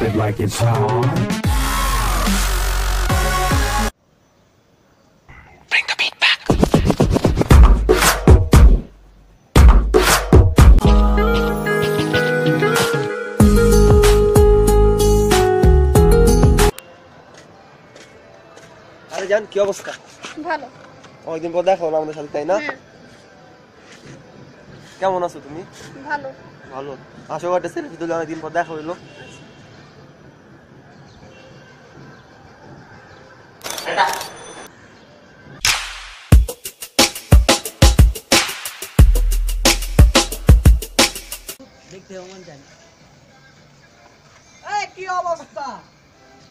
it like it's hot. Bring the beat back. আরে জান কি অবস্থা? ভালো। অনেকদিন পর দেখা হলো আমাদের সাথে, তাই না? কেমন আছো তুমি? ভালো। ভালো। আসো একটা সেলফি তুলে, অনেকদিন পর দেখা হইলো। দেখতে মন জানি। এই কি অবস্থা?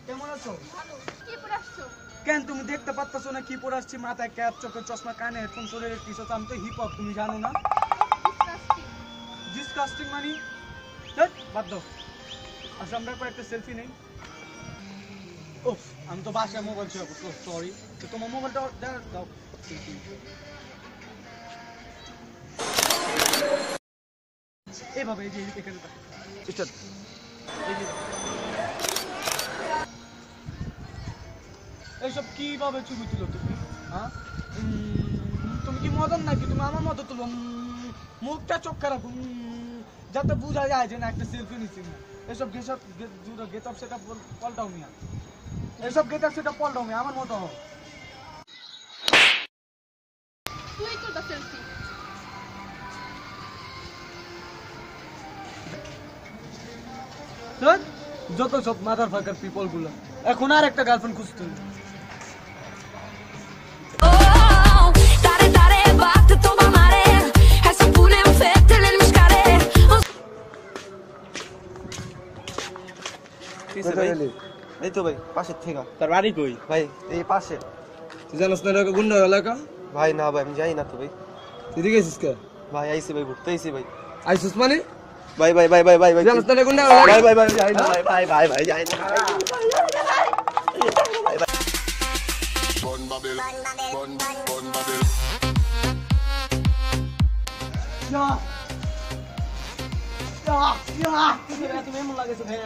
কেমন আছো? ভালো। কি পরে আসছো? কেন তুমি দেখতে পাচ্ছ না কি পরে আসছি? মাথায় ক্যাপ, চোখে চশমা, কানে হেডফোন, শরীরে টি-শার্ট। আমি তো হিপ হপ, তুমি জানো না? ডিসকাস্টিং মানে বাদ দাও। আসলে আমরা একটা সেলফি নেই। ওফ, আমি তো বাসায় মোবাইল ছিল, সরি। তো তোমার মোবাইলটা দাও। এইভাবে এই যে এখানে স্টার্ট। এই যে এইসব কিভাবে ছবি তুলো তুমি? হ্যাঁ, তুমি কি মদন নাকি? তুমি আমার মতো তুলো, মুখটা চোখে রাখো, যাতে বোঝা যায় যে না একটা সেলফি নিচ্ছি না। এসব গেটআপ সেটা পাল্টাও মিয়া, এসব গেটআপ সেটা পাল্টাও মিয়া, আমার মতো হও। তুই তো দা সেলফি। যত সব মাদার ফাকার পিপল গুলো এখন আর একটা গার্লফ্রেন্ড খুঁজতে হবে। এই তো ভাই পাশের থেকে। তার বাড়ি কই? ভাই এই পাশে। তুই জানিস না এলাকা গুন্ডা এলাকা? ভাই না ভাই, আমি যাই না তো ভাই। তুই গেছিস কে? ভাই আইসি ভাই, ঘুরতে আইসি ভাই। আইসুস মানে? ভাই ভাই ভাই ভাই ভাই ভাই জানিস না গুন্ডা ভাই এলাকা? ভাই ভাই যাই না ভাই ভাই ভাই ভাই যাই না। তুমি এমন লাগেছো ভাই?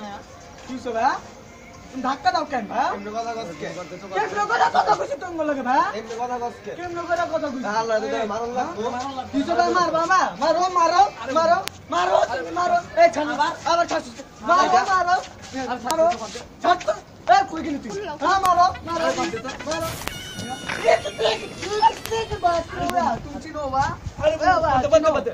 কি হইছে ভাই? তুমি ধাক্কা দাও কেন ভাই? এমনি কথা কসকে? কেমনে কথা কইছিস তুমি লাগে ভাই? এমনি কথা কসকে? কেমনে কথা কইছিস? আল্লাহ তোরে মারুন লাগবো। কি হইছে ভাই? মার বাবা, মারো মারো মারো মারো মারো। এই ছাড় আবার ছাড়। মারো মারো মারো ছাড় তো। এই কই গেলি তুই? হ্যাঁ মারো মারো মারো। তুমি চিনো বা? আরে বাতে।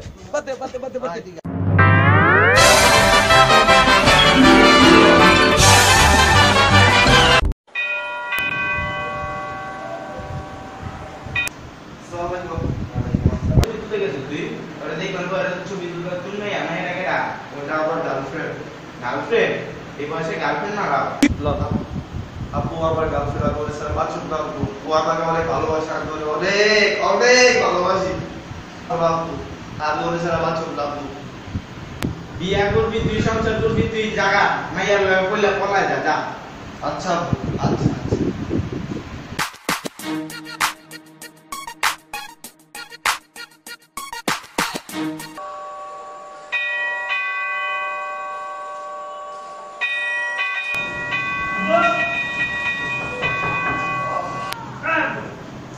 আপু আবার গার্লফ্রেন্ড বলে স্যার বাচ্চুর আপু ও আমাকে অনেক ভালোবাসে, আমি বলে অনেক অনেক ভালোবাসি আপু। আর বলে স্যার বাচ্চুর আপু বিয়া করবি তুই, সংসার করবি তুই, জায়গা মাইয়া কইলা পলায় যা। আচ্ছা আপু, আচ্ছা আচ্ছা।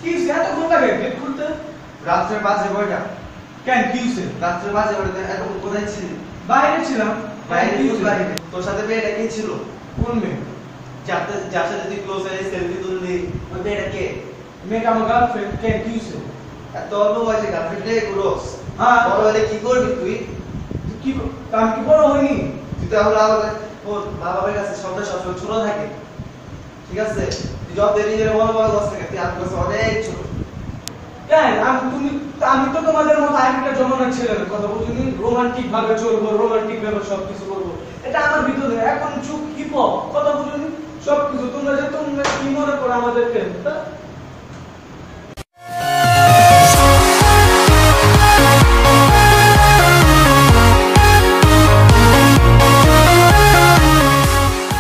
কি এত ঘুম লাগে গেট খুলতে? রাত্রে বাজে কয়টা? কেন কি হইছে? রাত্রে বাজে কয়টা? এখন কোথায় ছিলি? বাইরে ছিলাম। বাইরে কি হইছে? বাইরে। তোর সাথে মেয়েটা কে ছিল? কোন মেয়ে? যার সাথে তুই ক্লোজ হয়ে সেলফি তুললি, ওই মেয়েটা কে? মেয়েটা আমার গার্লফ্রেন্ড। কেন কি হইছে? এত অল্প বয়সে গার্লফ্রেন্ড রে ক্লোজ? হ্যাঁ। বড় হলে কি করবি তুই? কি আমি কি বড় হইনি? তুই তো এখন আমাদের ওর মা বাবার কাছে সবসময় সবসময় ছোট থাকে, ঠিক আছে? তুই যত দেরি করে বড় বড় দশ থেকে তুই আমার কাছে অনেক ছোট। কেন আমি তো তোমাদের মতো আরেকটা জমানার ছেলের কথা বলিনি। রোমান্টিক ভাবে চলবো, রোমান্টিক ভাবে সবকিছু করবো, এটা আমার ভিতরে এখন চুপ হিপ হপ কথা বলিনি সবকিছু। তোমরা কি মনে করো আমাদেরকে?